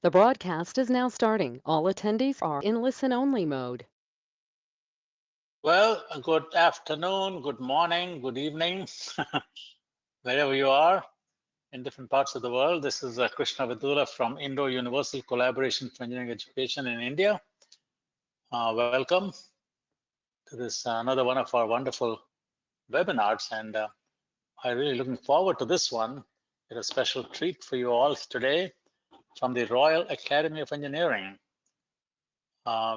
The broadcast is now starting. All attendees are in listen-only mode. Well, good afternoon, good morning, good evening, wherever you are in different parts of the world. This is Krishna Vidula from Indo-Universal Collaboration for Engineering Education in India. Welcome to this another one of our wonderful webinars, and I'm really looking forward to this one. It's a special treat for you all today from the Royal Academy of Engineering.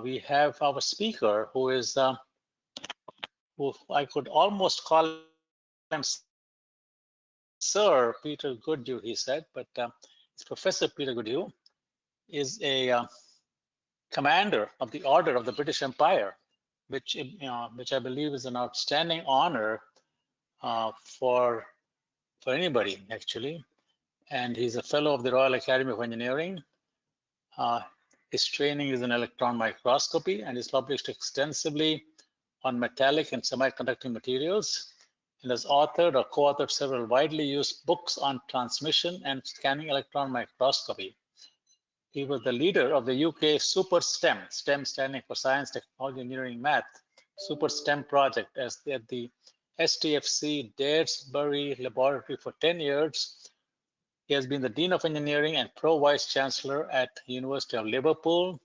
We have our speaker who is who I could almost call him Sir Peter Goodhew, he said, but it's Professor Peter Goodhew, is a commander of the Order of the British Empire, which I believe is an outstanding honor for anybody actually. And he's a fellow of the Royal Academy of Engineering. His training is in electron microscopy, and he's published extensively on metallic and semiconducting materials, and has authored or co-authored several widely used books on transmission and scanning electron microscopy. He was the leader of the UK Super STEM, STEM standing for Science, Technology, Engineering, Math, Super STEM project at the STFC Daresbury Laboratory for 10 years. He has been the Dean of Engineering and Pro Vice Chancellor at University of Liverpool.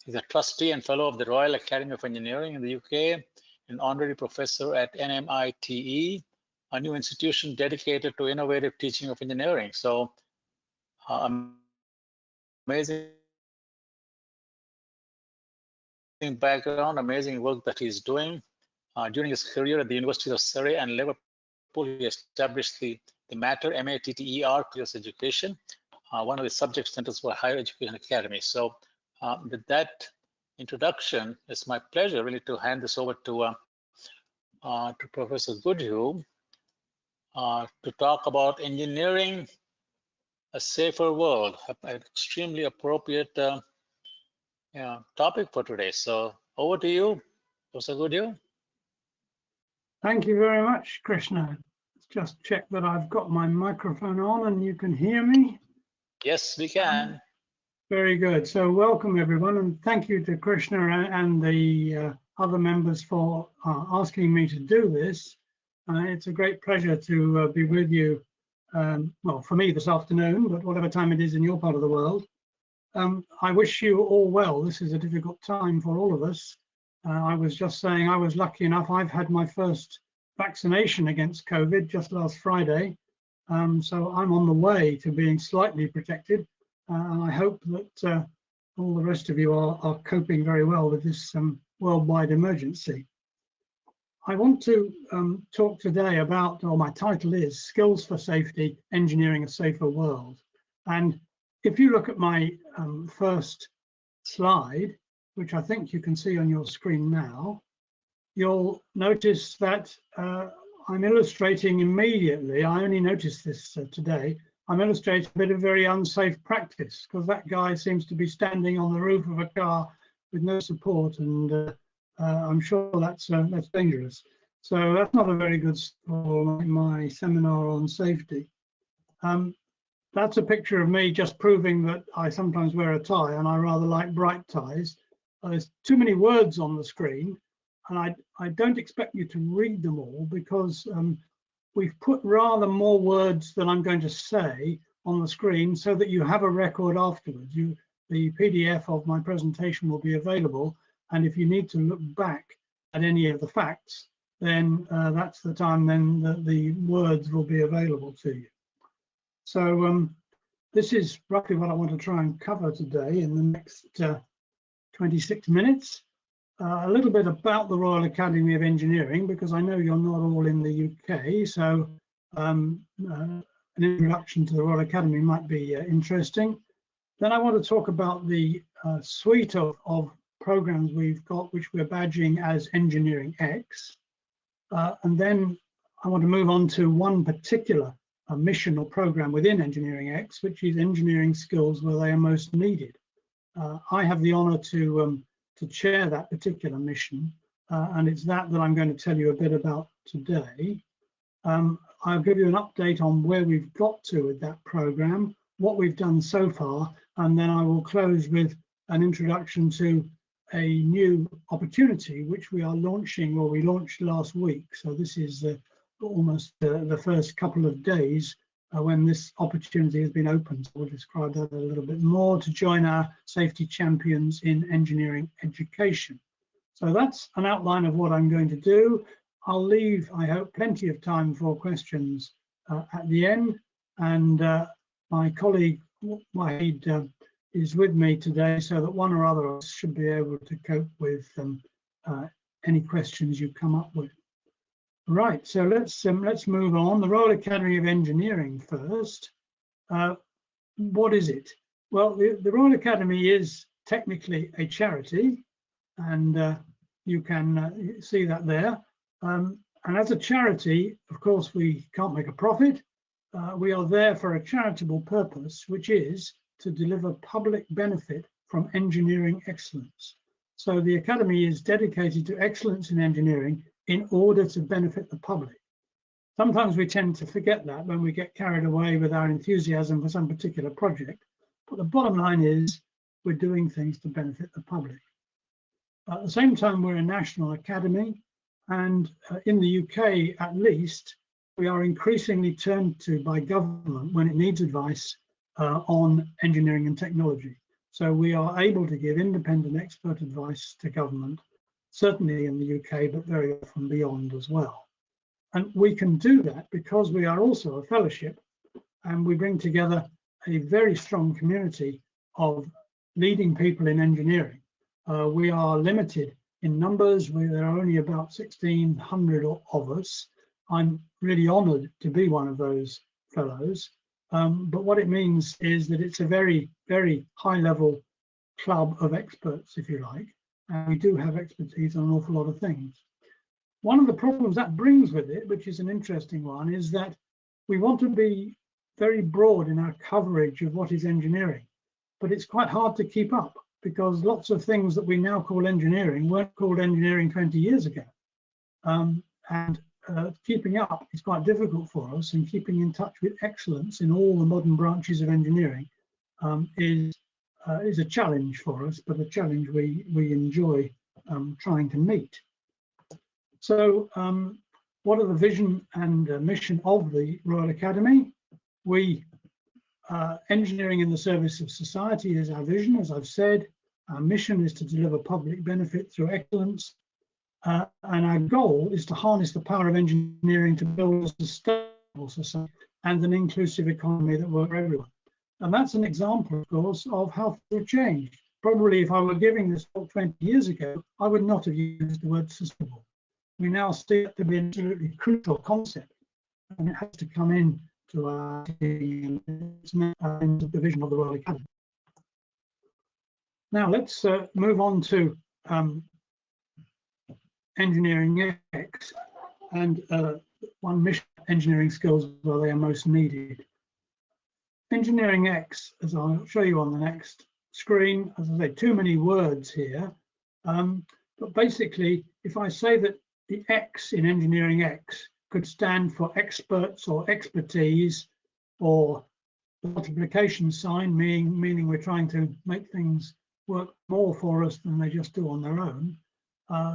He's a trustee and fellow of the Royal Academy of Engineering in the UK, an honorary professor at NMITE, a new institution dedicated to innovative teaching of engineering. So amazing background, amazing work that he's doing. During his career at the Universities of Surrey and Liverpool, he established the MATTER, M-A-T-T-E-R, Careers Education, one of the subject centers for higher education academies. So with that introduction, it's my pleasure really to hand this over to Professor Goodhew to talk about engineering a safer world, an extremely appropriate topic for today. So over to you, Professor Goodhew. Thank you very much, Krishna. Let's just check that I've got my microphone on and you can hear me. Yes, we can. Very good. So welcome everyone, and thank you to Krishna and the other members for asking me to do this. It's a great pleasure to be with you, well, for me this afternoon, but whatever time it is in your part of the world. I wish you all well. This is a difficult time for all of us. I was just saying I was lucky enough. I've had my first vaccination against COVID just last Friday. So I'm on the way to being slightly protected. And I hope that all the rest of you are coping very well with this worldwide emergency. I want to talk today about, or my title is Skills for Safety, Engineering a Safer World. And if you look at my first slide, which I think you can see on your screen now, you'll notice that I'm illustrating immediately, I only noticed this today, I'm illustrating a bit of very unsafe practice, because that guy seems to be standing on the roof of a car with no support, and I'm sure that's dangerous. So that's not a very good for my seminar on safety. That's a picture of me just proving that I sometimes wear a tie, and I rather like bright ties. There's too many words on the screen, and I don't expect you to read them all, because we've put rather more words than I'm going to say on the screen so that you have a record afterwards. The PDF of my presentation will be available, and if you need to look back at any of the facts, then that's the time then the words will be available to you. So this is roughly what I want to try and cover today in the next 26 minutes. A little bit about the Royal Academy of Engineering, because I know you're not all in the UK, so an introduction to the Royal Academy might be interesting. Then I want to talk about the suite of programs we've got, which we're badging as Engineering X. And then I want to move on to one particular mission or program within Engineering X, which is engineering skills where they are most needed. I have the honor to chair that particular mission, and it's that I'm going to tell you a bit about today. I'll give you an update on where we've got to with that program, what we've done so far, and then I will close with an introduction to a new opportunity which we are launching, or we launched last week. So this is almost the first couple of days when this opportunity has been opened. So we'll describe that a little bit more, to join our safety champions in engineering education. So that's an outline of what I'm going to do. I'll leave, I hope, plenty of time for questions at the end. And my colleague Wahid is with me today, so that one or other of us should be able to cope with any questions you come up with. Right, so let's move on. The Royal Academy of Engineering first. What is it? Well, the Royal Academy is technically a charity, and you can see that there. And as a charity, of course, we can't make a profit. We are there for a charitable purpose, which is to deliver public benefit from engineering excellence. So the Academy is dedicated to excellence in engineering in order to benefit the public. Sometimes we tend to forget that when we get carried away with our enthusiasm for some particular project. But the bottom line is we're doing things to benefit the public. At the same time, we're a national academy, and in the UK at least, we are increasingly turned to by government when it needs advice on engineering and technology. So we are able to give independent expert advice to government, certainly in the UK, but very often beyond as well. And we can do that because we are also a fellowship, and we bring together a very strong community of leading people in engineering. We are limited in numbers. There are only about 1,600 of us. I'm really honoured to be one of those fellows. But what it means is that it's a very, very high level club of experts, if you like. And we do have expertise on an awful lot of things. One of the problems that brings with it, which is an interesting one, is that we want to be very broad in our coverage of what is engineering, but it's quite hard to keep up because lots of things that we now call engineering weren't called engineering 20 years ago. Keeping up is quite difficult for us, and keeping in touch with excellence in all the modern branches of engineering is a challenge for us, but a challenge we enjoy trying to meet. So what are the vision and mission of the Royal Academy? Engineering in the service of society is our vision, as I've said. Our mission is to deliver public benefit through excellence. And our goal is to harness the power of engineering to build a sustainable society and an inclusive economy that works for everyone. And that's an example, of course, of how things have changed. Probably if I were giving this talk 20 years ago, I would not have used the word sustainable. We now see it to be an absolutely crucial concept, and it has to come in to our thinking and the vision of the Royal Academy. Now let's move on to Engineering X, and one mission: engineering skills where they are most needed. Engineering X, as I'll show you on the next screen, as I say, too many words here, but basically, if I say that the X in Engineering X could stand for experts or expertise, or the multiplication sign, meaning we're trying to make things work more for us than they just do on their own.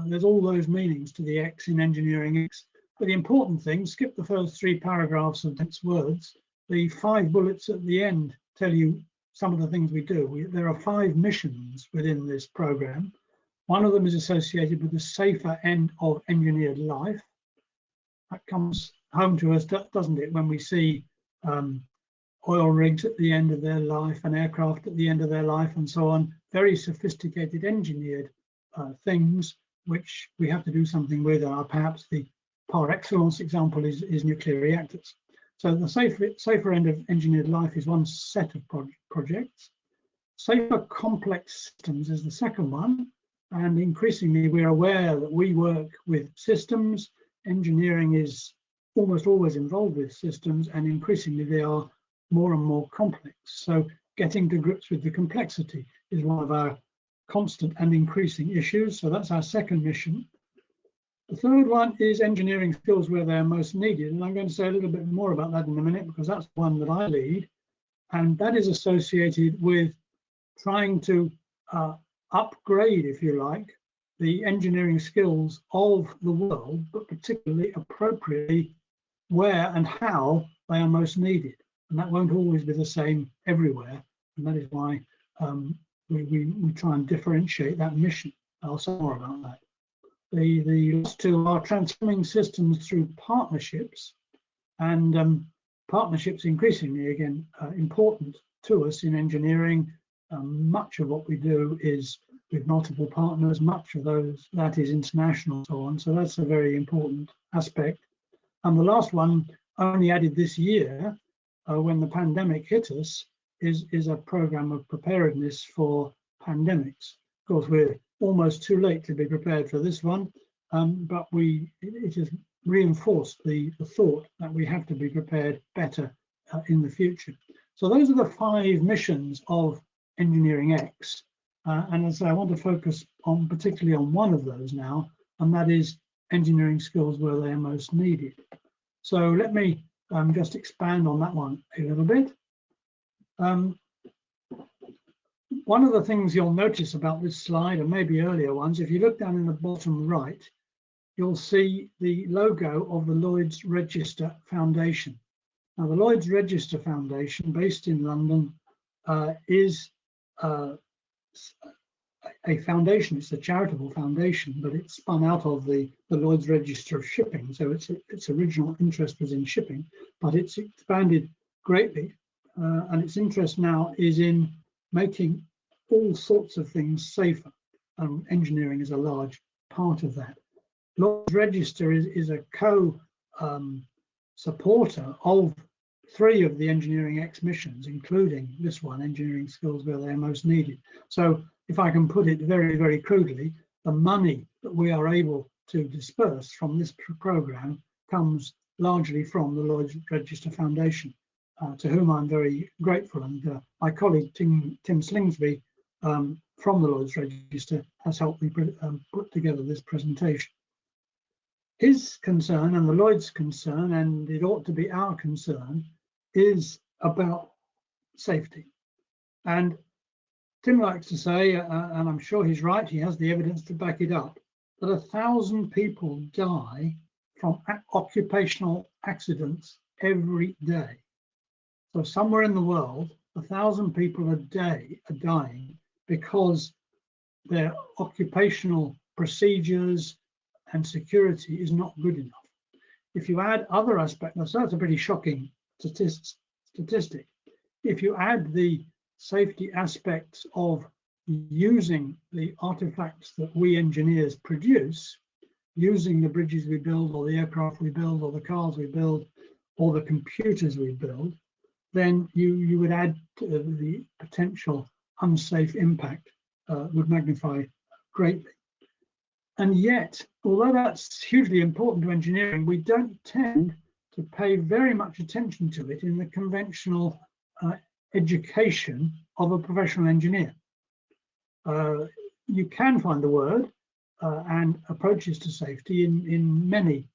There's all those meanings to the X in Engineering X. But the important thing, skip the first 3 paragraphs of dense words. The 5 bullets at the end tell you some of the things we do. There are 5 missions within this program. One of them is associated with the safer end of engineered life. That comes home to us, doesn't it, when we see oil rigs at the end of their life and aircraft at the end of their life and so on. Very sophisticated engineered things which we have to do something with. Perhaps the par excellence example is nuclear reactors. So the safer end of engineered life is one set of projects. Safer complex systems is the second one. And increasingly, we're aware that we work with systems. Engineering is almost always involved with systems, and increasingly they are more and more complex. So getting to grips with the complexity is one of our constant and increasing issues. So that's our second mission. The third one is engineering skills where they're most needed. And I'm going to say a little bit more about that in a minute, because that's one that I lead. and that is associated with trying to upgrade, if you like, the engineering skills of the world, but particularly appropriately where and how they are most needed. And that won't always be the same everywhere. And that is why we try and differentiate that mission. I'll say more about that. The last two are transforming systems through partnerships, and partnerships increasingly, again, important to us in engineering. Much of what we do is with multiple partners, much of that is international and so on. So that's a very important aspect. And the last one, only added this year, when the pandemic hit us, is a program of preparedness for pandemics. Of course, we're almost too late to be prepared for this one, but it has reinforced the thought that we have to be prepared better in the future. So those are the 5 missions of Engineering X, and as I want to focus on particularly on one of those now, and that is engineering skills where they are most needed. So let me just expand on that one a little bit. One of the things you'll notice about this slide, and maybe earlier ones, if you look down in the bottom right, you'll see the logo of the Lloyds Register Foundation. Now, the Lloyds Register Foundation, based in London, is a foundation. It's a charitable foundation, but it's spun out of the Lloyds Register of Shipping. So its original interest was in shipping, but it's expanded greatly, and its interest now is in making all sorts of things safer. Engineering is a large part of that. Lloyds Register is a co-supporter of 3 of the Engineering X missions, including this one, engineering skills where they are most needed. So if I can put it very, very crudely, the money that we are able to disperse from this program comes largely from the Lloyds Register Foundation, to whom I'm very grateful. And my colleague Tim Slingsby from the Lloyds Register has helped me put together this presentation. His concern and the Lloyd's concern, and it ought to be our concern, is about safety. And Tim likes to say, and I'm sure he's right, he has the evidence to back it up, that 1,000 people die from occupational accidents every day. So somewhere in the world, 1,000 people a day are dying because their occupational procedures and security is not good enough. If you add other aspects, so that's a pretty shocking statistic. If you add the safety aspects of using the artifacts that we engineers produce, using the bridges we build, or the aircraft we build, or the cars we build, or the computers we build, then you would add the potential unsafe impact would magnify greatly. And yet, although that's hugely important to engineering, we don't tend to pay very much attention to it in the conventional education of a professional engineer. You can find the word and approaches to safety in many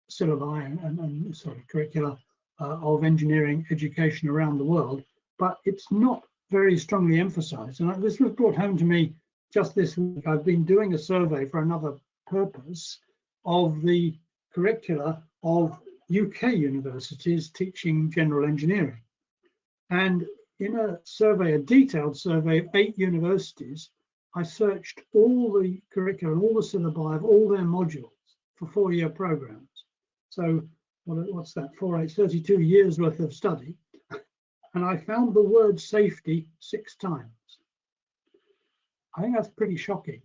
syllabi and curricula of engineering education around the world, but it's not very strongly emphasized. And this was brought home to me just this week. I've been doing a survey for another purpose of the curricula of UK universities teaching general engineering. And in a survey, a detailed survey of 8 universities, I searched all the curricula, all the syllabi of all their modules for 4-year programs. So what's that, 32 years worth of study. And I found the word safety 6 times. I think that's pretty shocking.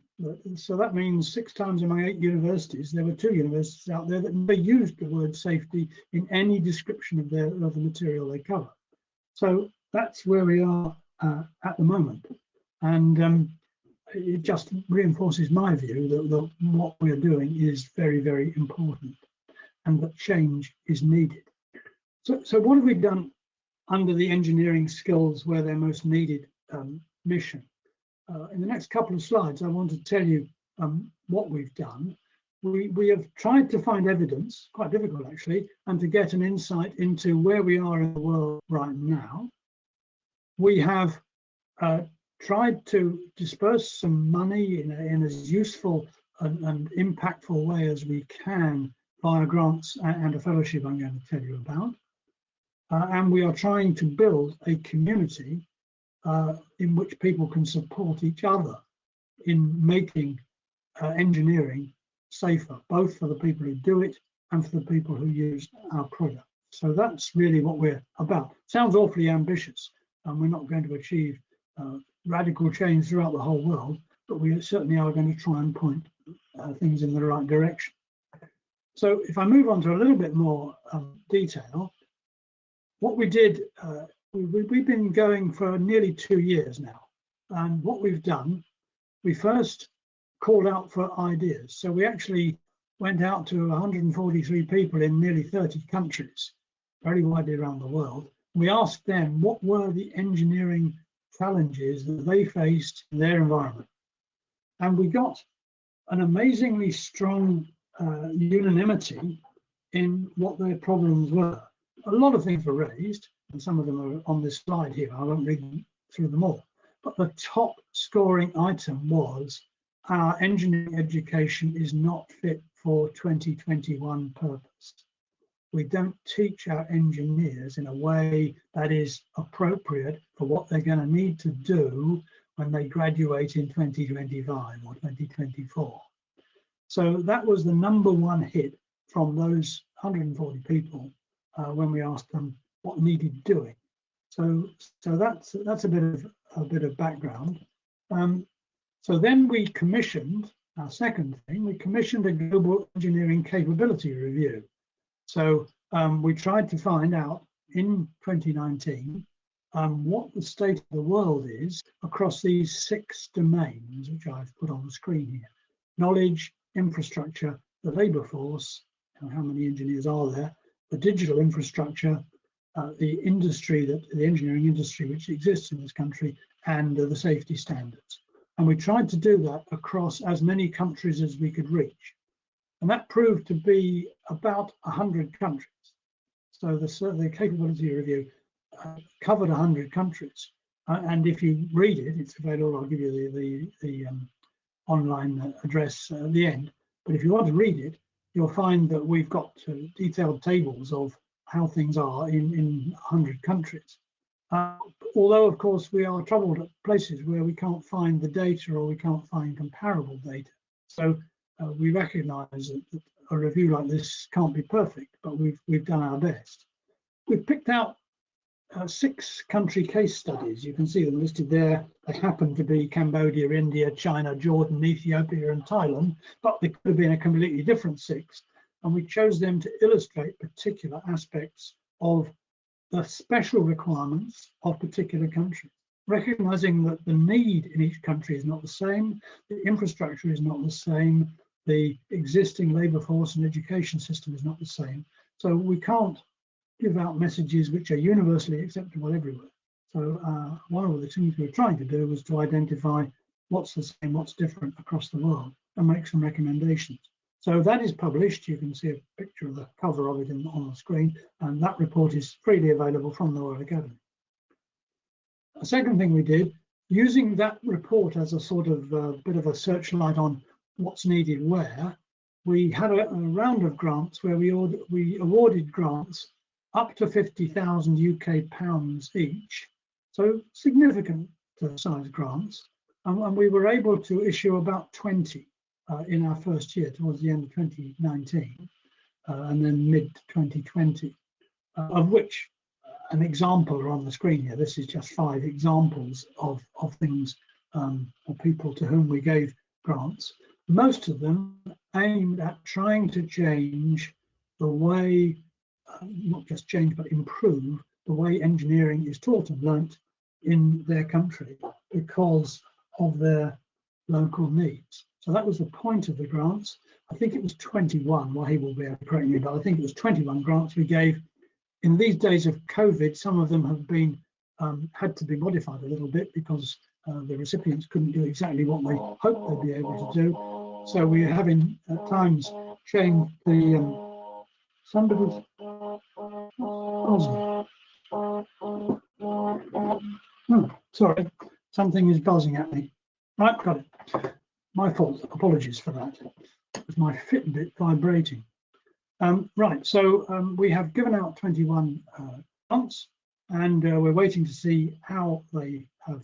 So that means 6 times among 8 universities, there were 2 universities out there that never used the word safety in any description of the material they cover. So that's where we are at the moment. And it just reinforces my view that what we're doing is very, very important and that change is needed. So what have we done under the engineering skills where they're most needed mission? In the next couple of slides, I want to tell you what we've done. We have tried to find evidence, quite difficult actually, and to get an insight into where we are in the world right now. we have tried to disperse some money in as useful and impactful way as we can via grants and a fellowship I'm going to tell you about. And we are trying to build a community in which people can support each other in making engineering safer, both for the people who do it and for the people who use our product. So that's really what we're about. Sounds awfully ambitious, and we're not going to achieve radical change throughout the whole world, but we certainly are going to try and point things in the right direction. So if I move on to a little bit more detail, what we did, we've been going for nearly 2 years now. And what we've done, we first called out for ideas. So we actually went out to 143 people in nearly 30 countries, very widely around the world. We asked them what were the engineering challenges that they faced in their environment. And we got an amazingly strong unanimity in what their problems were. A lot of things were raised, and some of them are on this slide here. I won't read through them all. But the top scoring item was our engineering education is not fit for 2021 purpose. We don't teach our engineers in a way that is appropriate for what they're going to need to do when they graduate in 2025 or 2024. So that was the #1 hit from those 140 people when we asked them what needed doing. So that's a bit of background. So then we commissioned our second thing. We commissioned a global engineering capability review. So we tried to find out in 2019 what the state of the world is across these 6 domains, which I've put on the screen here: knowledge, infrastructure, the labour force, how many engineers are there, the digital infrastructure, the industry, the engineering industry which exists in this country, and the safety standards. And we tried to do that across as many countries as we could reach. And that proved to be about 100 countries. So the capability review covered 100 countries. And if you read it, it's available. I'll give you the online address at the end. But if you want to read it, you'll find that we've got detailed tables of how things are in 100 countries. Although, of course, we are troubled at places where we can't find the data or we can't find comparable data. So we recognise that a review like this can't be perfect, but we've done our best. We've picked out 6 country case studies. You can see them listed there. They happen to be Cambodia, India, China, Jordan, Ethiopia, and Thailand, but they could have been a completely different 6. And we chose them to illustrate particular aspects of the special requirements of particular countries, recognizing that the need in each country is not the same, the infrastructure is not the same, the existing labour force and education system is not the same. So we can't give out messages which are universally acceptable everywhere. So one of the things we were trying to do was to identify what's the same, what's different across the world, and make some recommendations. So that is published. You can see a picture of the cover of it on the screen, and that report is freely available from the Royal Academy. A second thing we did, using that report as a sort of bit of a searchlight on what's needed where, we had a round of grants where we awarded grants up to £50,000 UK each, so significant size grants, and we were able to issue about 20 in our first year towards the end of 2019 and then mid-2020, of which an example are on the screen here. This is just 5 examples of things for people to whom we gave grants. Most of them aimed at trying to change the way, not just change, but improve the way engineering is taught and learnt in their country because of their local needs. So that was the point of the grants. I think it was 21, well, he will be able to correct me, but I think it was 21 grants we gave. In these days of COVID, some of them have been had to be modified a little bit because the recipients couldn't do exactly what they hoped they'd be able to do. So we're having at times changed the somebody's Sorry, something is buzzing at me. Right, got it. My fault. Apologies for that. It was my Fitbit vibrating. Right, so we have given out 21 grants, and we're waiting to see how they have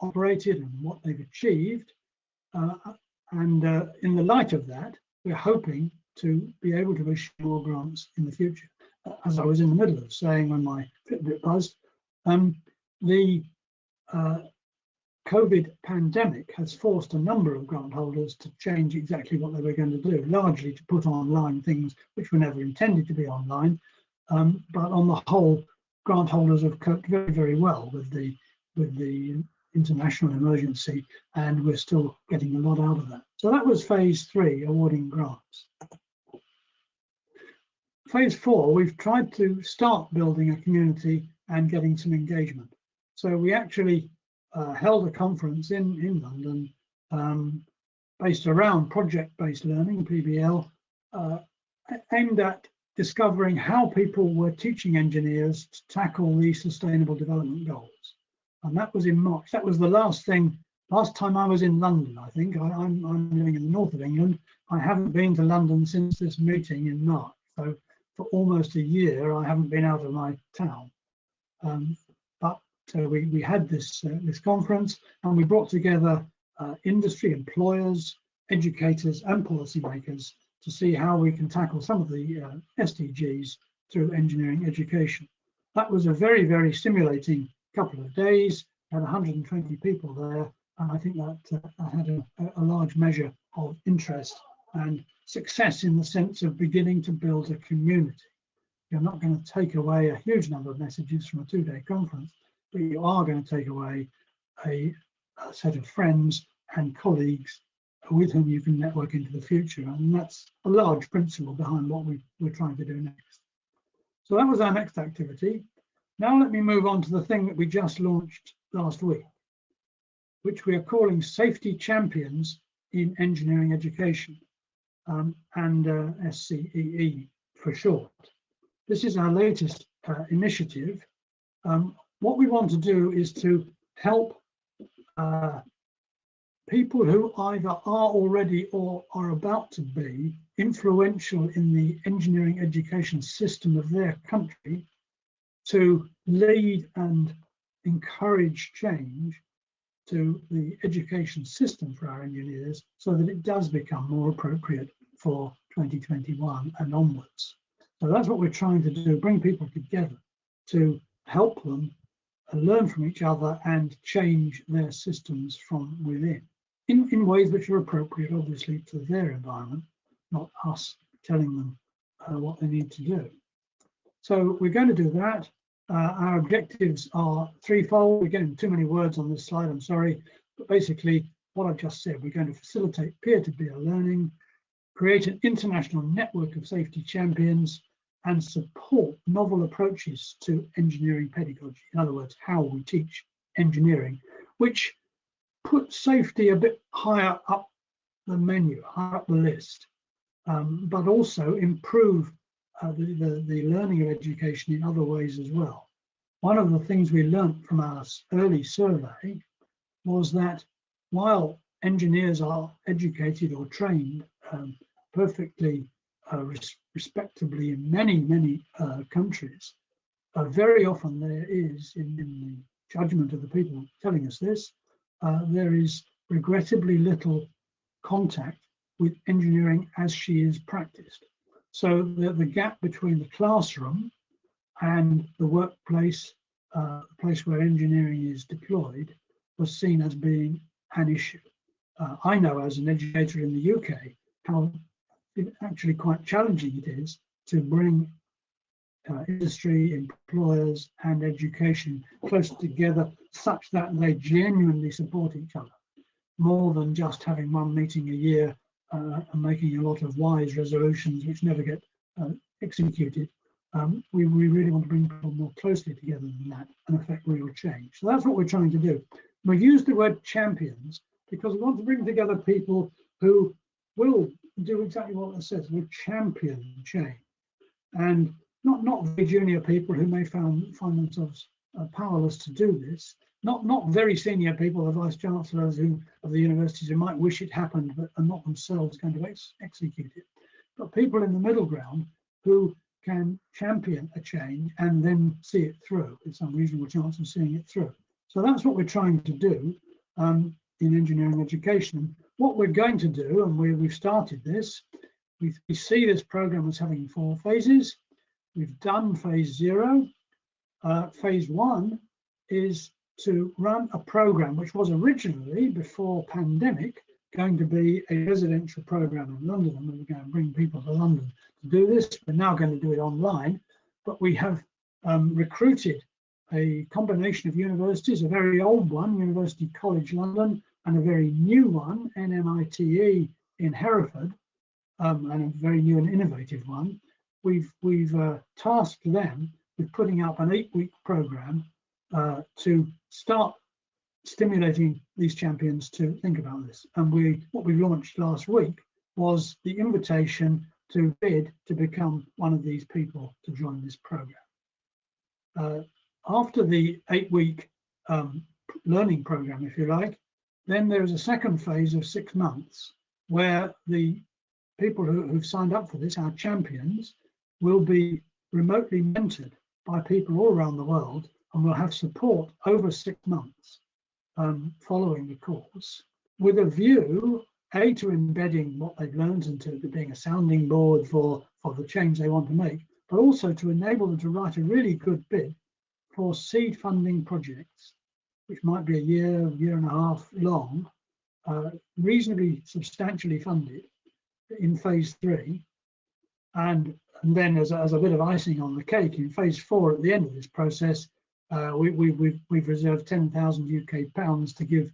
operated and what they've achieved. And in the light of that, we're hoping to be able to issue more grants in the future. As I was in the middle of saying when my Fitbit buzzed, the COVID pandemic has forced a number of grant holders to change exactly what they were going to do, largely to put online things which were never intended to be online. But on the whole, grant holders have coped very, very well with the international emergency, and we're still getting a lot out of that. So that was phase 3, awarding grants. Phase 4, we've tried to start building a community and getting some engagement. So we actually held a conference in London based around project-based learning, PBL, aimed at discovering how people were teaching engineers to tackle the Sustainable Development Goals. And that was in March. That was the last time I was in London, I think. I'm living in the north of England. I haven't been to London since this meeting in March. So for almost a year, I haven't been out of my town. So we had this conference, and we brought together industry, employers, educators, and policymakers to see how we can tackle some of the SDGs through engineering education. That was a very, very stimulating couple of days. Had 120 people there, and I think that had a large measure of interest and success in the sense of beginning to build a community. You're not going to take away a huge number of messages from a 2-day conference, but you are going to take away a set of friends and colleagues with whom you can network into the future. And that's a large principle behind what we're trying to do next. So that was our next activity. Now let me move on to the thing that we just launched last week, which we are calling Safety Champions in Engineering Education, and SCEE for short. This is our latest initiative. What we want to do is to help people who either are already or are about to be influential in the engineering education system of their country to lead and encourage change to the education system for our engineers so that it does become more appropriate for 2021 and onwards. So that's what we're trying to do, bring people together to help them learn from each other and change their systems from within in ways which are appropriate, obviously, to their environment, not us telling them what they need to do. So we're going to do that. Our objectives are threefold. We're getting too many words on this slide, I'm sorry, but basically what I've just said, we're going to facilitate peer-to-peer learning, create an international network of safety champions, and support novel approaches to engineering pedagogy. In other words, how we teach engineering, which put safety a bit higher up the menu, higher up the list, but also improve the learning of education in other ways as well. One of the things we learned from our early survey was that while engineers are educated or trained perfectly respectably in many countries, very often there is, in the judgment of the people telling us this, there is regrettably little contact with engineering as she is practiced. So the gap between the classroom and the workplace, the place where engineering is deployed, was seen as being an issue. I know as an educator in the UK how actually quite challenging it is to bring industry, employers and education close together such that they genuinely support each other, more than just having one meeting a year and making a lot of wise resolutions which never get executed. We really want to bring people more closely together than that and affect real change. So that's what we're trying to do. We use the word champions because we want to bring together people who will do exactly what it says. We'll champion change, and not very junior people who may find themselves powerless to do this, not very senior people, the vice chancellors of the universities who might wish it happened but are not themselves going to execute it, but people in the middle ground who can champion a change and then see it through with some reasonable chance of seeing it through. So that's what we're trying to do in engineering education. What we're going to do, and we've started this, we see this program as having 4 phases. We've done phase 0. Phase 1 is to run a program which was originally, before pandemic, going to be a residential program in London, and we were going to bring people to London to do this. We're now going to do it online, but we have recruited a combination of universities, a very old one, University College London, and a very new one, NMITE in Hereford, and a very new and innovative one. We've tasked them with putting up an 8-week program to start stimulating these champions to think about this. And what we launched last week was the invitation to bid to become one of these people to join this program. After the 8-week learning program, if you like, then there is a second phase of 6 months where the people who've signed up for this, our champions, will be remotely mentored by people all around the world, and will have support over 6 months following the course, with a view, A, to embedding what they've learned into being a sounding board for the change they want to make, but also to enable them to write a really good bid for seed funding projects, which might be a year and a half long, reasonably substantially funded in phase 3. And then as a bit of icing on the cake, in phase 4, at the end of this process, we've reserved 10,000 UK pounds to give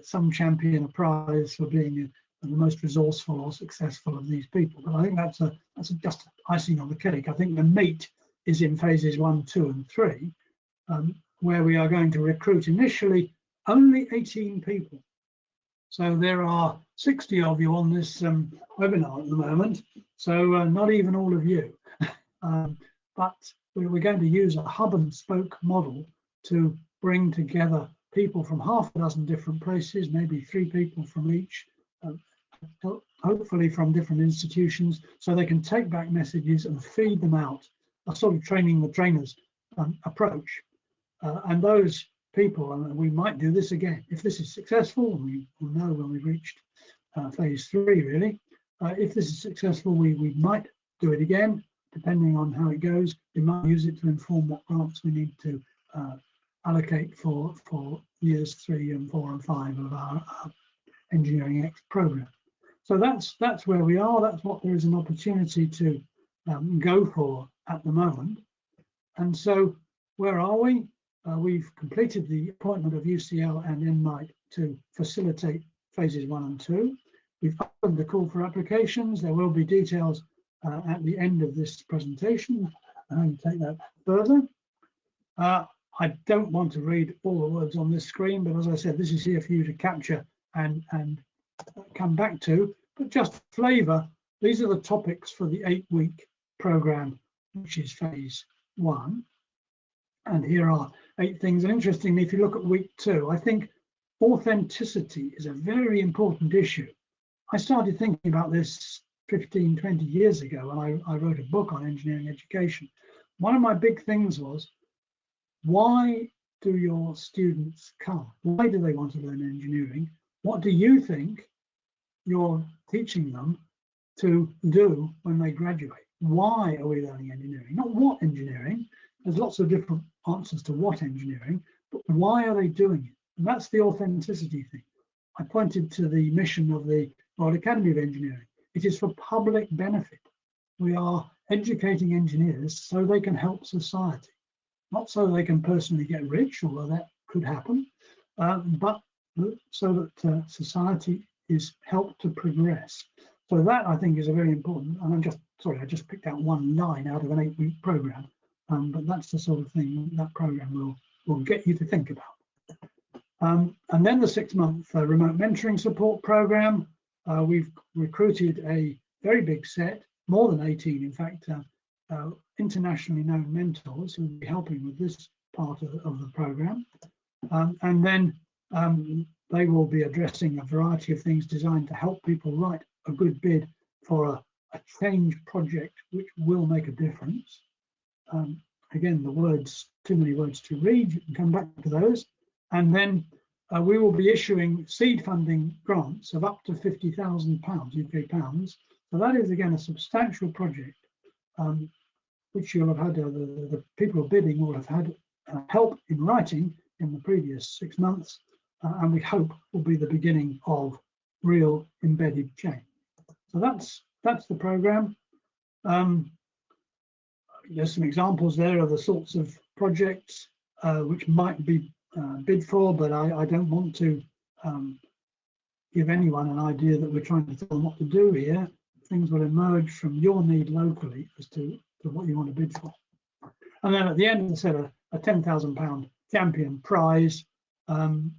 some champion a prize for being the most resourceful or successful of these people. But I think that's just icing on the cake. I think the meat is in phases 1, 2, and 3, where we are going to recruit initially only 18 people. So there are 60 of you on this webinar at the moment, so not even all of you. But we're going to use a hub and spoke model to bring together people from half a dozen different places, maybe 3 people from each, hopefully from different institutions, so they can take back messages and feed them out, a sort of training the trainers approach. And those people, and we might do this again. If this is successful, and we will know when we've reached phase 3, really. If this is successful, we might do it again, depending on how it goes. We might use it to inform what grants we need to allocate for years 3 and 4 and 5 of our Engineering X program. So that's where we are. That's what there is an opportunity to go for at the moment. And so where are we? We've completed the appointment of UCL and NMITE to facilitate phases 1 and 2. We've opened the call for applications. There will be details at the end of this presentation. And take that further. I don't want to read all the words on this screen, but as I said, this is here for you to capture and come back to. But just flavour, these are the topics for the 8-week program, which is phase 1. And here are 8 things. And interestingly, if you look at week 2, I think authenticity is a very important issue. I started thinking about this 15, 20 years ago when I wrote a book on engineering education. One of my big things was, why do your students come? Why do they want to learn engineering? What do you think you're teaching them to do when they graduate? Why are we learning engineering? Not what engineering. There's lots of different answers to what engineering, but why are they doing it? And that's the authenticity thing. I pointed to the mission of the Royal Academy of Engineering. It is for public benefit. We are educating engineers so they can help society, not so they can personally get rich, although that could happen, but so that society is helped to progress. So that, I think, is a very important, and I just picked out one line out of an 8-week program, but that's the sort of thing that program will get you to think about. And then the 6-month remote mentoring support program. We've recruited a very big set, more than 18, in fact, internationally known mentors who will be helping with this part of the program. And then they will be addressing a variety of things designed to help people write a good bid for a change project which will make a difference. Again, the words, too many words to read, you can come back to those. And then we will be issuing seed funding grants of up to £50,000 UK pounds. So that is again a substantial project, which you'll have had, the people bidding will have had help in writing in the previous 6 months, and we hope will be the beginning of real embedded change. So that's the program. There's some examples there of the sorts of projects which might be bid for, but I don't want to give anyone an idea that we're trying to tell them what to do here. Things will emerge from your need locally as to what you want to bid for. And then at the end, as I said, a £10,000 champion prize, and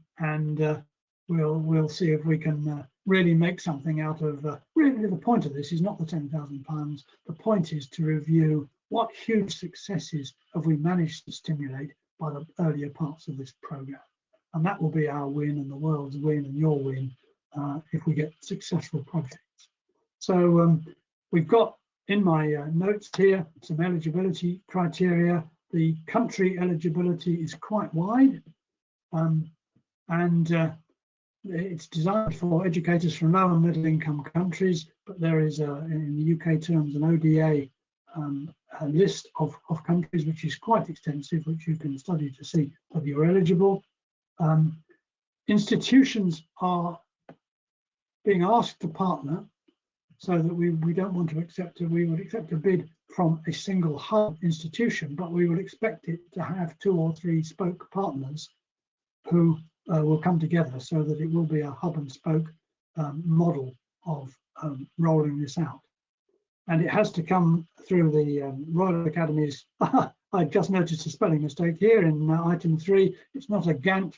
we'll see if we can really make something out of. Really, the point of this is not the £10,000. The point is to review what huge successes have we managed to stimulate by the earlier parts of this program, and that will be our win and the world's win and your win if we get successful projects. So we've got in my notes here some eligibility criteria. The country eligibility is quite wide, and it's designed for educators from low and middle income countries, but there is, in the UK terms, an ODA a list of countries which is quite extensive, which you can study to see whether you're eligible. Institutions are being asked to partner, so that we don't want to accept we would accept a bid from a single hub institution, but we would expect it to have 2 or 3 spoke partners who will come together, so that it will be a hub and spoke model of rolling this out. And it has to come through the Royal Academies. I just noticed a spelling mistake here in item 3. It's not a Gantt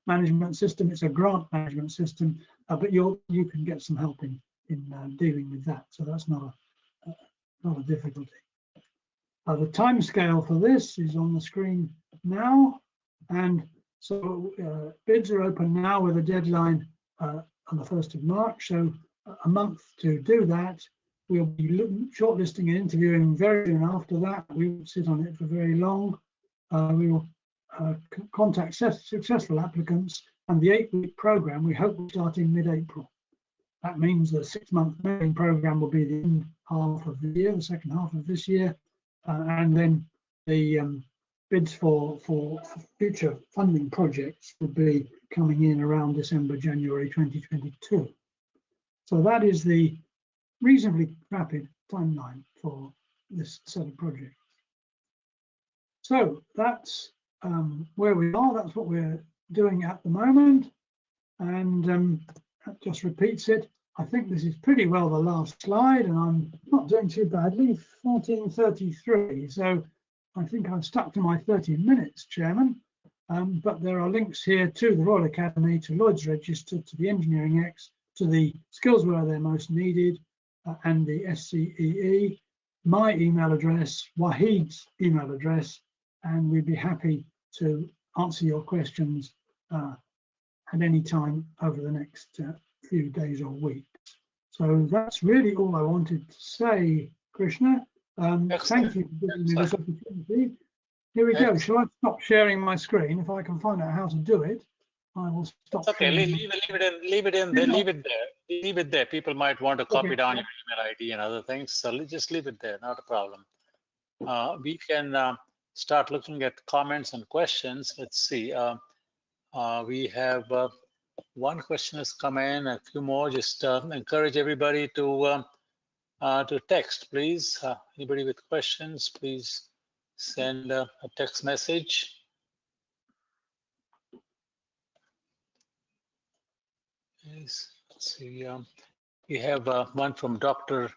management system, it's a grant management system, but you can get some help in dealing with that. So that's not a difficulty. The time scale for this is on the screen now. And so bids are open now with a deadline on the 1st of March. So a month to do that. We'll be shortlisting and interviewing very soon after that. We won't sit on it for very long. We will contact successful applicants, and the 8-week program we hope will start in mid-April. That means the 6-month mentoring program will be the end half of the year, the second half of this year, and then the bids for future funding projects will be coming in around December, January 2022. So that is the reasonably rapid timeline for this set of projects. So that's where we are. That's what we're doing at the moment, and that just repeats it. I think this is pretty well the last slide, and I'm not doing too badly. 14:33. So I think I've stuck to my 30 minutes, Chairman. But there are links here to the Royal Academy, to Lloyd's Register, to the Engineering X, to the skills where they're most needed, and the SCEE, my email address, Wahid's email address, and we'd be happy to answer your questions at any time over the next few days or weeks. So that's really all I wanted to say, Krishna. Thank you for giving me this opportunity. Here we go. Shall I stop sharing my screen? If I can find out how to do it, I will stop. It's okay. Leave it there. People might want to copy down your email ID and other things, so just leave it there. Not a problem. We can start looking at comments and questions. Let's see. We have one question has come in, a few more. Just encourage everybody to text, please. Anybody with questions, please send a text message. Yes, let's see. We have one from Dr.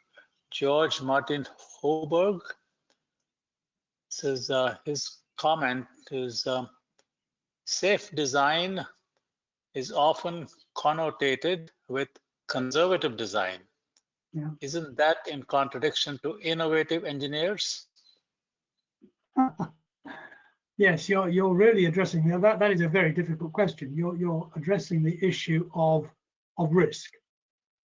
George Martin Hoberg. Says his comment is safe design is often connotated with conservative design. Yeah. Isn't that in contradiction to innovative engineers? Yes, you're really addressing that. That is a very difficult question. You're addressing the issue of risk,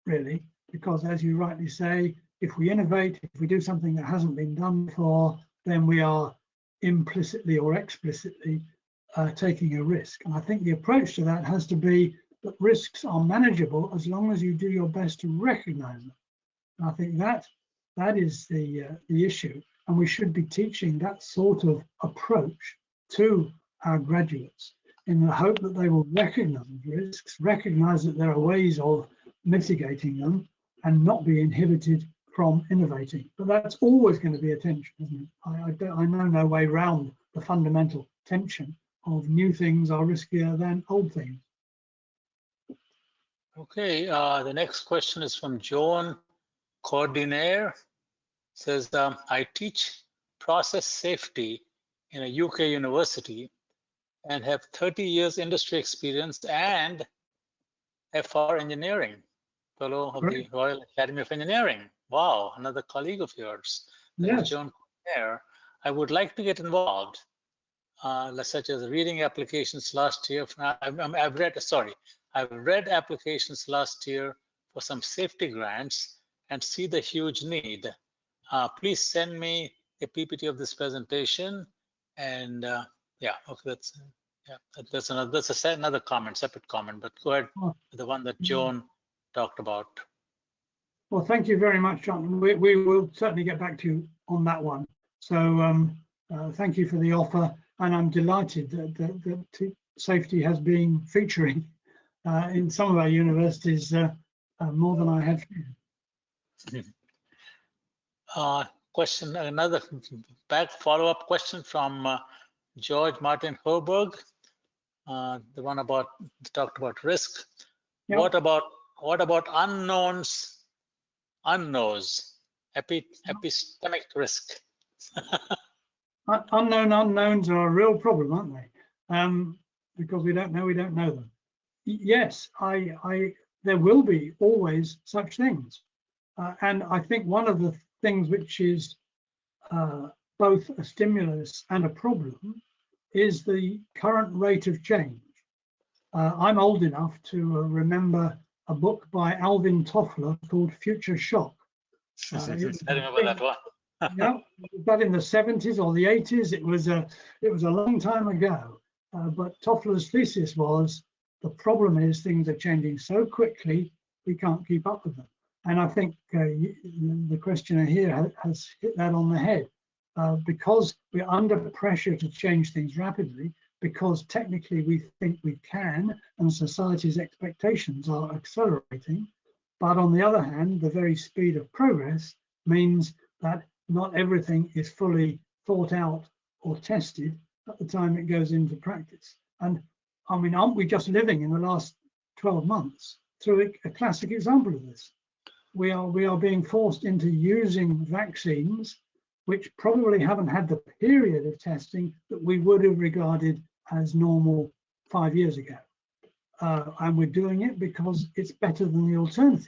really, because as you rightly say, if we innovate, if we do something that hasn't been done before, then we are implicitly or explicitly taking a risk. And I think the approach to that has to be that risks are manageable as long as you do your best to recognize them. And I think that is the issue, and we should be teaching that sort of approach to our graduates in the hope that they will recognize risks, recognize that there are ways of mitigating them, and not be inhibited from innovating. But that's always going to be a tension, isn't it? I know no way around the fundamental tension of new things are riskier than old things. Okay, the next question is from Joan Cordinaire. Says, I teach process safety in a UK university and have 30 years industry experience and FR engineering, fellow of the Royal Academy of Engineering. Wow, another colleague of yours. Yes. Joan Cordinaire. I would like to get involved, such as reading applications last year. I've read applications last year for some safety grants and see the huge need. Please send me a PPT of this presentation. And yeah, okay, that's another comment, separate comment. But go ahead, the one that Joan talked about. Well, thank you very much, John. We will certainly get back to you on that one. So thank you for the offer, and I'm delighted that safety has been featuring in some of our universities more than I had feared. Question, another follow-up question from George Martin Hoberg, the one talked about risk. Yep. What about unknowns, epistemic risk? Unknown unknowns are a real problem, aren't they? Because we don't know them. Yes, there will be always such things, and I think one of the things which is both a stimulus and a problem is the current rate of change. I'm old enough to remember a book by Alvin Toffler called Future Shock. I remember that one. Yeah, but in the 70s or the 80s, it was a long time ago. But Toffler's thesis was the problem is things are changing so quickly we can't keep up with them. And I think the questioner here has hit that on the head. Because we're under pressure to change things rapidly, because technically we think we can, and society's expectations are accelerating. But on the other hand, the very speed of progress means that not everything is fully thought out or tested at the time it goes into practice. And I mean, aren't we just living in the last 12 months through a classic example of this? We are being forced into using vaccines which probably haven't had the period of testing that we would have regarded as normal 5 years ago. And we're doing it because it's better than the alternative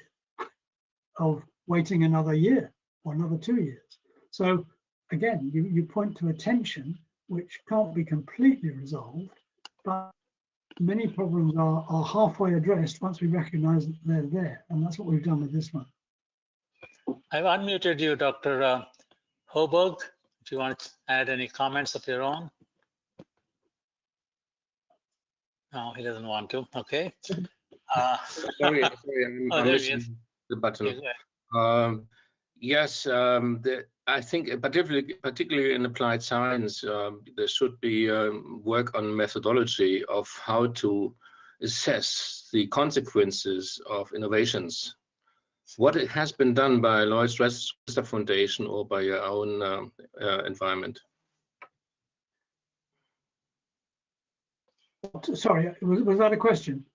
of waiting another year or another 2 years. So again, you point to a tension which can't be completely resolved, but many problems are halfway addressed once we recognize that they're there. And that's what we've done with this one. I've unmuted you, Dr. Hoberg, if you want to add any comments of your own. No, he doesn't want to. Okay. Sorry, I'm missing the button. Yes, I think particularly in applied science, there should be work on methodology of how to assess the consequences of innovations. What has been done by Lloyd's Register Foundation or by your own environment? Sorry, was that a question?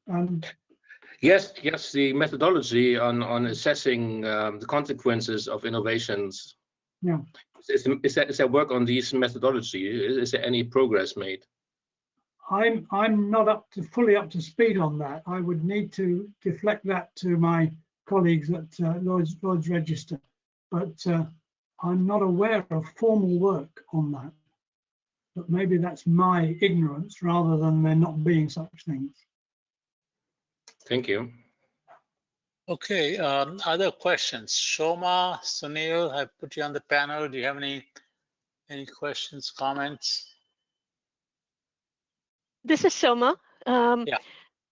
Yes, the methodology on assessing the consequences of innovations. Yeah. Is there work on these methodology? Is there any progress made? I'm not fully up to speed on that. I would need to deflect that to my colleagues at Lloyd's Register, but I'm not aware of formal work on that. but maybe that's my ignorance rather than there not being such things. Thank you. Okay, other questions? Shoma, Sunil, I put you on the panel. Do you have any questions, comments? This is Soma. Yeah.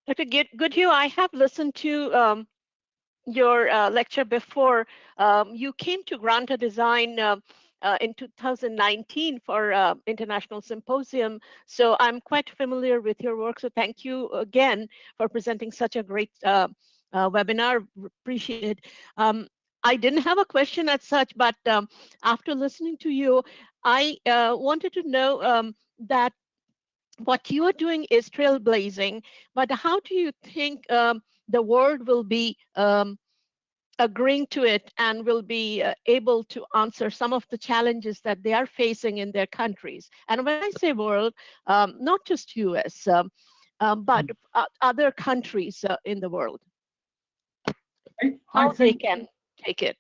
Dr. Goodhew, I have listened to your lecture before. You came to Granta Design in 2019 for International Symposium, so I'm quite familiar with your work. So thank you again for presenting such a great webinar. Appreciate it. I didn't have a question as such, but after listening to you, I wanted to know that what you are doing is trailblazing, but how do you think the world will be agreeing to it and will be able to answer some of the challenges that they are facing in their countries? And when I say world, not just US, but other countries in the world, how they can take it.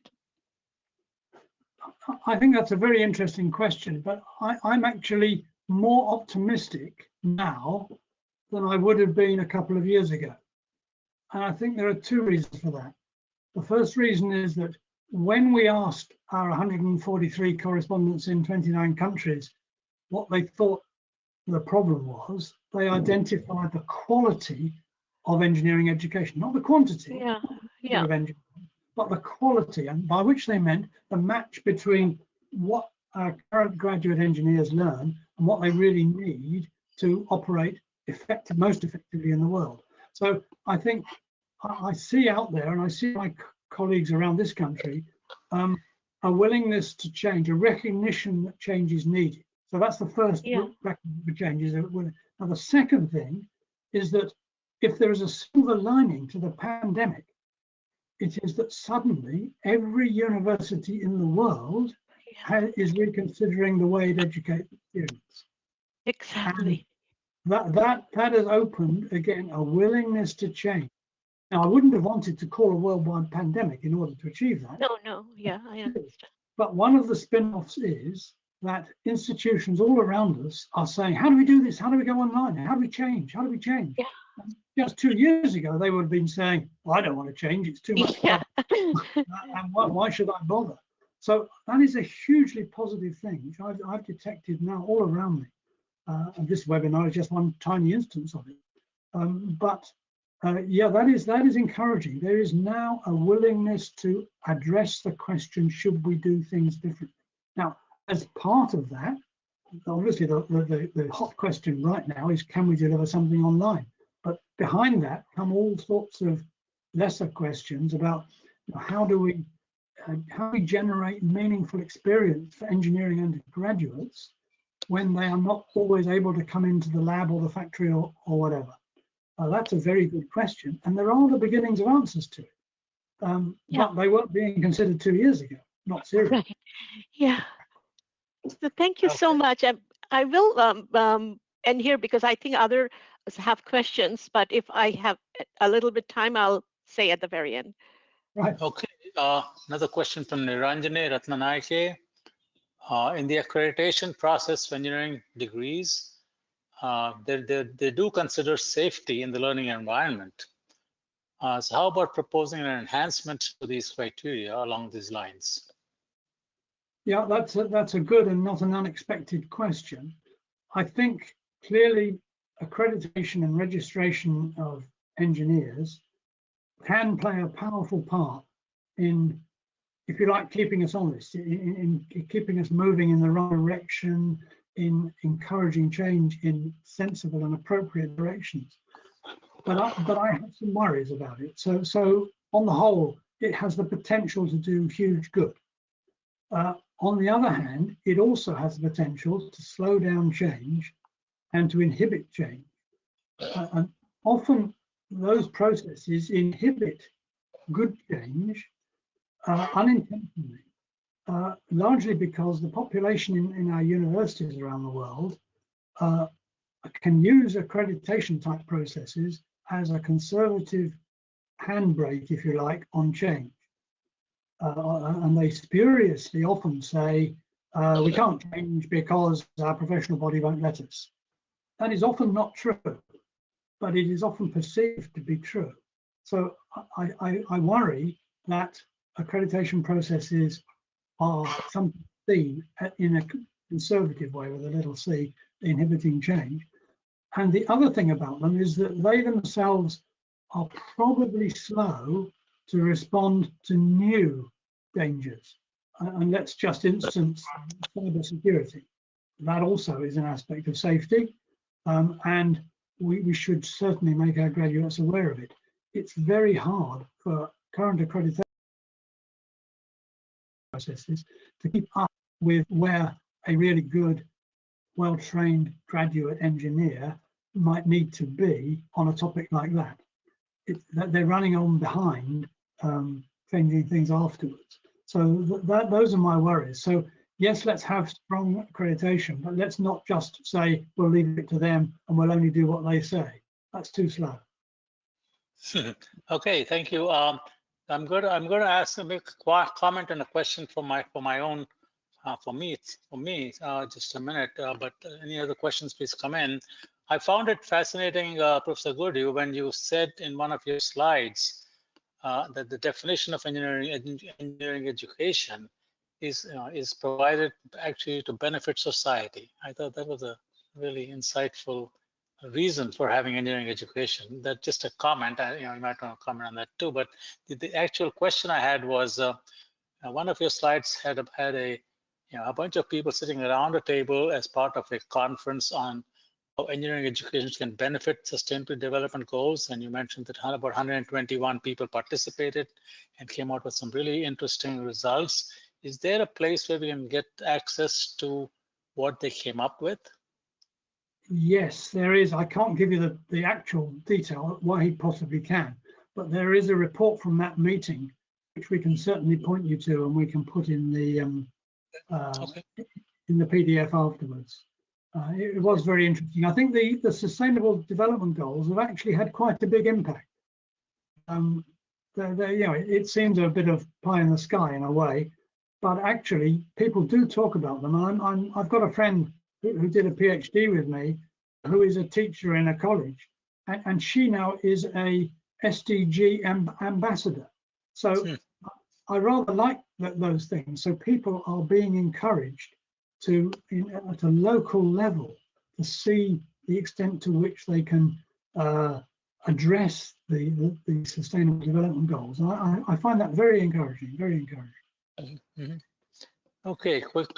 I think that's a very interesting question, but I'm actually more optimistic now than I would have been a couple of years ago. And I think there are two reasons for that. The first reason is that when we asked our 143 correspondents in 29 countries what they thought the problem was, they identified the quality of engineering education, not the quantity of engineering, but the quality, and by which they meant the match between what our current graduate engineers learn and what they really need to operate most effectively in the world. So I think I see out there, and I see my colleagues around this country, a willingness to change, a recognition that change is needed. So that's the first recognition for change. Now the second thing is that if there is a silver lining to the pandemic, it is that suddenly every university in the world is reconsidering the way it educates students. Exactly. And that has opened again a willingness to change. Now, I wouldn't have wanted to call a worldwide pandemic in order to achieve that. No, yeah, I understand. But one of the spin-offs is that institutions all around us are saying, how do we do this? How do we go online? How do we change? How do we change? Yeah. Just 2 years ago, they would have been saying, well, I don't want to change. It's too much trouble. And why should I bother? So that is a hugely positive thing, which I've detected now all around me. And this webinar is just one tiny instance of it. Yeah, that is encouraging. There is now a willingness to address the question, should we do things differently? Now, as part of that, obviously the hot question right now is, can we deliver something online? But behind that come all sorts of lesser questions about how do we generate meaningful experience for engineering undergraduates when they are not always able to come into the lab or the factory or whatever. That's a very good question, and there are the beginnings of answers to it. But they weren't being considered 2 years ago, not serious. Right. Yeah. So thank you so much. I will end here because I think others have questions, but if I have a little bit time, I'll say at the very end. Right. Okay. Another question from Niranjane Ratnanaike. In the accreditation process for engineering degrees, they do consider safety in the learning environment. So how about proposing an enhancement to these criteria along these lines? Yeah, that's a good and not an unexpected question. I think clearly accreditation and registration of engineers can play a powerful part in, if you like, keeping us honest, in keeping us moving in the right direction, in encouraging change in sensible and appropriate directions. But I have some worries about it. So on the whole, it has the potential to do huge good. On the other hand, it also has the potential to slow down change and to inhibit change. And often those processes inhibit good change unintentionally, largely because the population in our universities around the world can use accreditation type processes as a conservative handbrake, if you like, on change. And they spuriously often say, we can't change because our professional body won't let us. That is often not true, but it is often perceived to be true. So I worry that accreditation processes are something seen in a conservative way with a little c, inhibiting change. And the other thing about them is that they themselves are probably slow to respond to new dangers. And let's just instance cyber security. That also is an aspect of safety, and we should certainly make our graduates aware of it. It's very hard for current accreditation processes to keep up with where a really good, well-trained graduate engineer might need to be on a topic like that. They're running on behind, changing things afterwards. So those are my worries. So yes, let's have strong accreditation, but let's not just say we'll leave it to them and we'll only do what they say. That's too slow. Okay, thank you. I'm going to ask make a comment and a question for my own for me. Just a minute. But any other questions, please come in. I found it fascinating, Professor Goodhew, when you said in one of your slides that the definition of engineering education is provided actually to benefit society. I thought that was a really insightful reason for having engineering education. That's just a comment. You might want to comment on that too. But the actual question I had was one of your slides had a bunch of people sitting around a table as part of a conference on how engineering education can benefit sustainable development goals. And you mentioned that about 121 people participated and came out with some really interesting results. Is there a place where we can get access to what they came up with? Yes, there is. I can't give you the actual detail, what he possibly can, but there is a report from that meeting, which we can certainly point you to, and we can put in the in the PDF afterwards. It was very interesting. I think the Sustainable Development Goals have actually had quite a big impact. It seems a bit of pie in the sky in a way, but actually people do talk about them. I've got a friend who did a PhD with me, who is a teacher in a college, and she now is a SDG ambassador. So I rather like those things. So people are being encouraged to, at a local level, to see the extent to which they can address the Sustainable Development Goals. I find that very encouraging, very encouraging. Mm-hmm. Okay, quick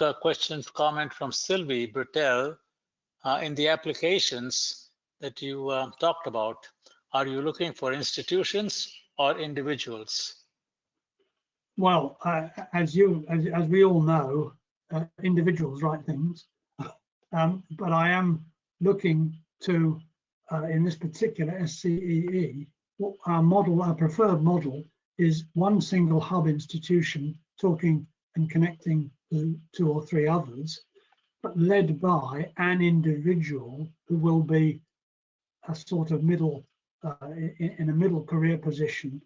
comment from Sylvie Bertel. In the applications that you talked about, are you looking for institutions or individuals? Well, as we all know, individuals write things, but I am looking to, in this particular SCEE, our preferred model is one single hub institution talking and connecting the 2 or 3 others, but led by an individual who will be a sort of middle, in a middle career position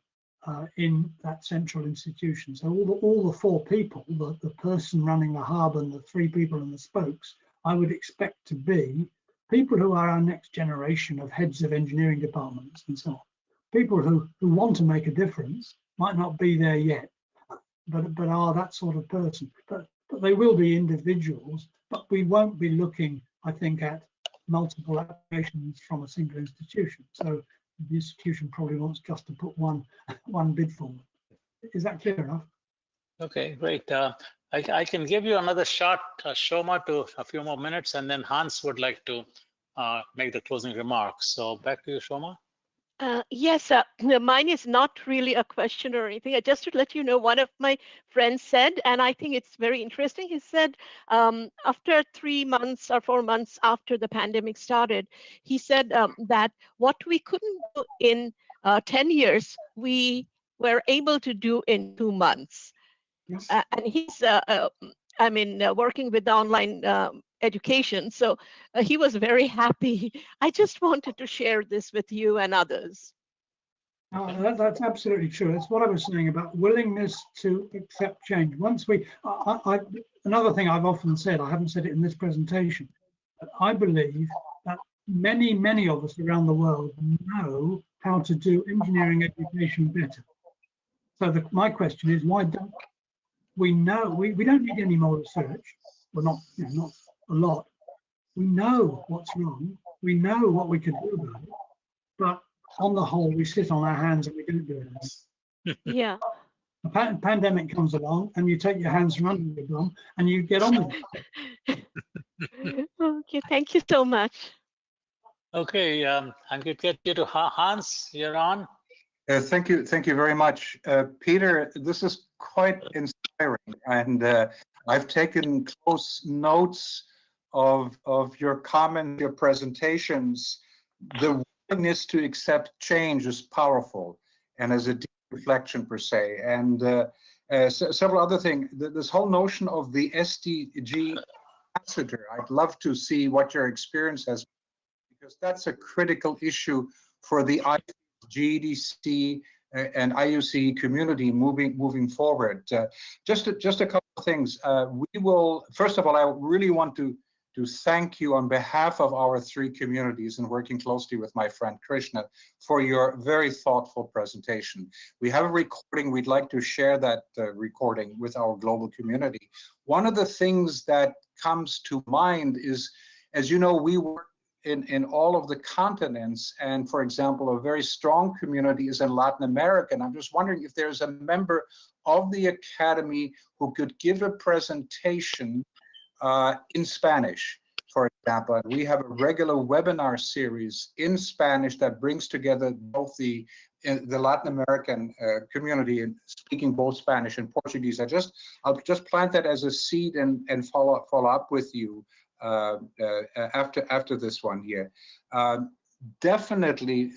in that central institution. So all the 4 people, the person running the hub and the 3 people in the spokes, I would expect to be people who are our next generation of heads of engineering departments and so on. People who want to make a difference, might not be there yet, but are that sort of person. But they will be individuals, but we won't be looking, I think, at multiple applications from a single institution. So the institution probably wants just to put one bid forward. Is that clear enough? Okay, great. I can give you another shot, Shoma, to a few more minutes, and then Hans would like to make the closing remarks. So back to you, Shoma. Yes, mine is not really a question or anything. Just to let you know, one of my friends said, and I think it's very interesting, he said after 3 months or 4 months after the pandemic started, he said that what we couldn't do in 10 years, we were able to do in 2 months. Yes. And he's, working with online education, so he was very happy. I just wanted to share this with you and others. That's absolutely true. That's what I was saying about willingness to accept change. Once we, another thing I've often said, I haven't said it in this presentation, but I believe that many of us around the world know how to do engineering education better. So my question is, why don't we know? We don't need any more research. Well, not, you know, not a lot. We know what's wrong. We know what we could do about it. But on the whole, we sit on our hands and we don't do anything. Yeah. A pandemic comes along and you take your hands from under your bum and you get on with it. Okay, thank you so much. Okay, I'm going to get you to Hans. You're on. Thank you very much, Peter. This is quite inspiring, and I've taken close notes of your comments, your presentations. The willingness to accept change is powerful, and as a deep reflection per se. And several other things. This whole notion of the SDG ambassador. I'd love to see what your experience has, because that's a critical issue for the GDC and IUC community moving forward. Just a couple of things. We will, first of all, I really want to thank you on behalf of our three communities and working closely with my friend Krishna for your very thoughtful presentation. We have a recording. We'd like to share that recording with our global community. One of the things that comes to mind is, as you know, we work in all of the continents, and for example, a very strong community is in Latin America. And I'm just wondering if there's a member of the Academy who could give a presentation in Spanish, for example. We have a regular webinar series in Spanish that brings together both the Latin American community and speaking both Spanish and Portuguese. I'll just plant that as a seed and follow up with you after this one here. Definitely,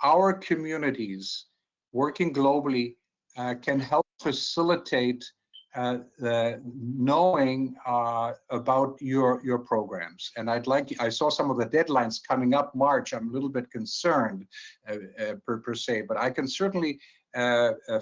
our communities working globally can help facilitate knowing about your programs. And I saw some of the deadlines coming up March. I'm a little bit concerned per se, but I can certainly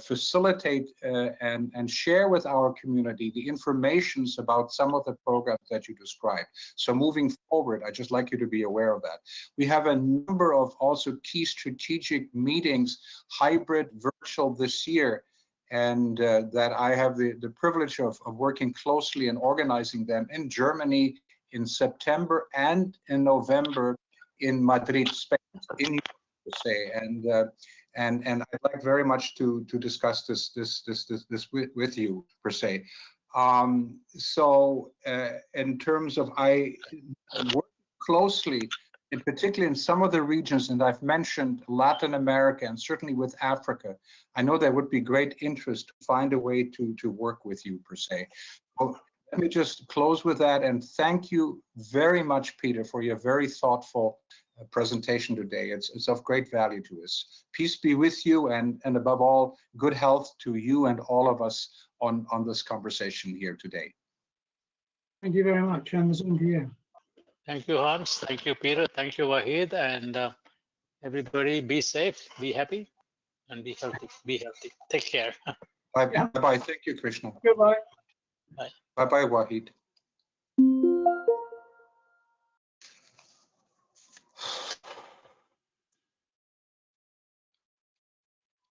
facilitate and share with our community the informations about some of the programs that you described. So moving forward, I'd just like you to be aware of that. We have a number of also key strategic meetings, hybrid, virtual this year, and that I have the privilege of working closely and organizing them in Germany in September and in November in Madrid, Spain, in Europe, to say. And I'd like very much to discuss this with you per se. So in terms of, I work closely, in particular in some of the regions, and I've mentioned Latin America and certainly with Africa. I know there would be great interest to find a way to work with you per se. So let me just close with that and thank you very much, Peter, for your very thoughtful presentation today. It's of great value to us. Peace be with you, and above all, good health to you and all of us on this conversation here today. Thank you very much, and the same to you. Thank you, Hans. Thank you, Peter. Thank you, Wahid. And everybody, be safe, be happy, and be healthy. Be healthy. Take care. Bye. Bye. Thank you, Krishna. Goodbye. Bye. Bye. Bye, Wahid.